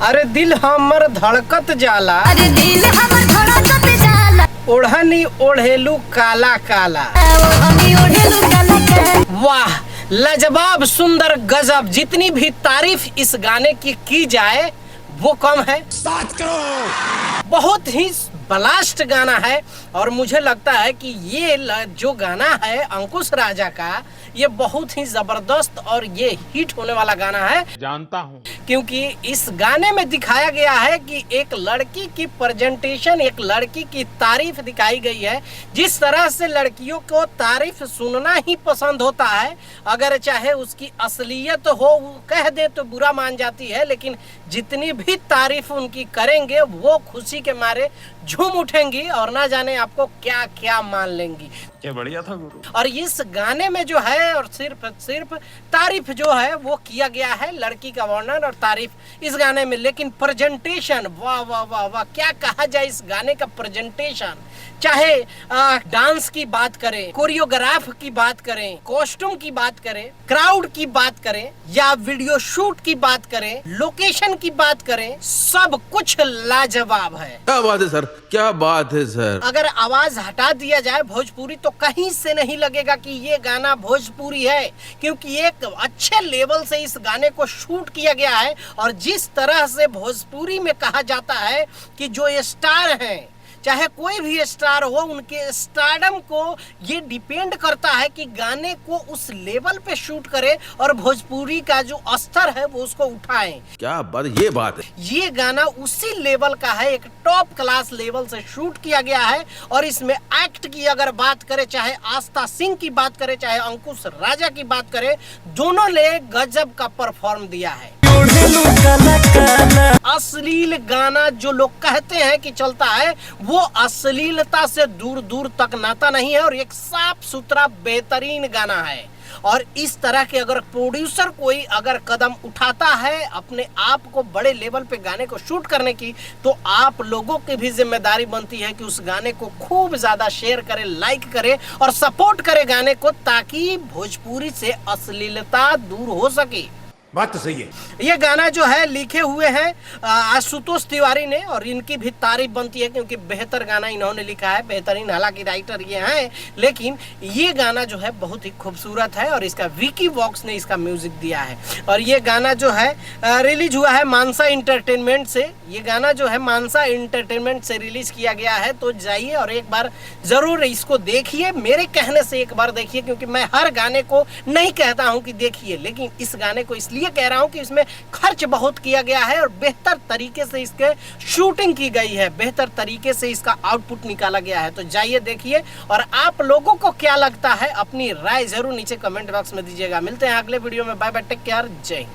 अरे दिल हमर धड़कत जाला, अरे दिल हमर धड़कत जाला, ओढ़नी ओढ़ेलू काला काला। ओढ़नी ओढ़ेलू काला काला। वाह, लाजवाब, सुंदर, गजब। जितनी भी तारीफ इस गाने की जाए वो कम है। बहुत ही ब्लास्ट गाना है और मुझे लगता है कि ये जो गाना है अंकुश राजा का, ये बहुत ही जबरदस्त और ये हिट होने वाला गाना है। जानता हूँ, क्योंकि इस गाने में दिखाया गया है कि एक लड़की की प्रेजेंटेशन, एक लड़की की तारीफ दिखाई गई है। जिस तरह से लड़कियों को तारीफ सुनना ही पसंद होता है, अगर चाहे उसकी असलियत हो, कह दे तो बुरा मान जाती है, लेकिन जितनी भी तारीफ उनकी करेंगे वो खुशी के मारे झूम उठेंगी और ना जाने आपको क्या क्या मान लेंगी। क्या बढ़िया था गुरु। और इस गाने में जो है और सिर्फ तारीफ जो है वो किया गया है, लड़की का वर्णन और तारीफ इस गाने में। लेकिन प्रेजेंटेशन, वाह वाह वाह वाह, क्या कहा जाए इस गाने का प्रेजेंटेशन। चाहे डांस की बात करें, कोरियोग्राफ की बात करें, कॉस्ट्यूम की बात करें, क्राउड की बात करें या वीडियो शूट की बात करें, लोकेशन की बात करें, सब कुछ लाजवाब है। क्या बात है सर, क्या बात है सर। अगर आवाज हटा दिया जाए भोजपुरी तो कहीं से नहीं लगेगा कि ये गाना भोजपुरी है, क्योंकि एक अच्छे लेवल से इस गाने को शूट किया गया है। और जिस तरह से भोजपुरी में कहा जाता है कि जो स्टार हैं, चाहे कोई भी स्टार हो, उनके स्टारडम को ये डिपेंड करता है कि गाने को उस लेवल पे शूट करे और भोजपुरी का जो स्तर है वो उसको उठाएं। क्या बात, ये बात है। ये गाना उसी लेवल का है, एक टॉप क्लास लेवल से शूट किया गया है। और इसमें एक्ट की अगर बात करें, चाहे आस्था सिंह की बात करें, चाहे अंकुश राजा की बात करें, दोनों ने गजब का परफॉर्म दिया है। अश्लील गाना जो लोग कहते हैं कि चलता है, वो अश्लीलता से दूर दूर तक नाता नहीं है और एक साफ सुथरा बेहतरीन गाना है। और इस तरह के अगर प्रोड्यूसर कोई अगर कदम उठाता है अपने आप को बड़े लेवल पे गाने को शूट करने की, तो आप लोगों की भी जिम्मेदारी बनती है कि उस गाने को खूब ज्यादा शेयर करें, लाइक करें और सपोर्ट करें गाने को, ताकि भोजपुरी से अश्लीलता दूर हो सके। बात तो सही है। ये गाना जो है लिखे हुए हैं आशुतोष तिवारी ने और इनकी भी तारीफ बनती है क्योंकि बेहतर गाना इन्होंने लिखा है। बेहतरीन, हालांकि राइटर ये हैं, लेकिन ये गाना जो है बहुत ही खूबसूरत है और इसका विकी वॉक्स ने इसका म्यूजिक दिया है। और ये गाना जो है रिलीज हुआ है मानसा इंटरटेनमेंट से। ये गाना जो है मानसा इंटरटेनमेंट से रिलीज किया गया है। तो जाइए और एक बार जरूर इसको देखिए, मेरे कहने से एक बार देखिए, क्योंकि मैं हर गाने को नहीं कहता हूँ कि देखिए, लेकिन इस गाने को इसलिए कह रहा हूं कि इसमें खर्च बहुत किया गया है और बेहतर तरीके से इसके शूटिंग की गई है, बेहतर तरीके से इसका आउटपुट निकाला गया है। तो जाइए देखिए और आप लोगों को क्या लगता है अपनी राय जरूर नीचे कमेंट बॉक्स में दीजिएगा। मिलते हैं अगले वीडियो में। बाय बाय, टेक केयर, जय हिंद।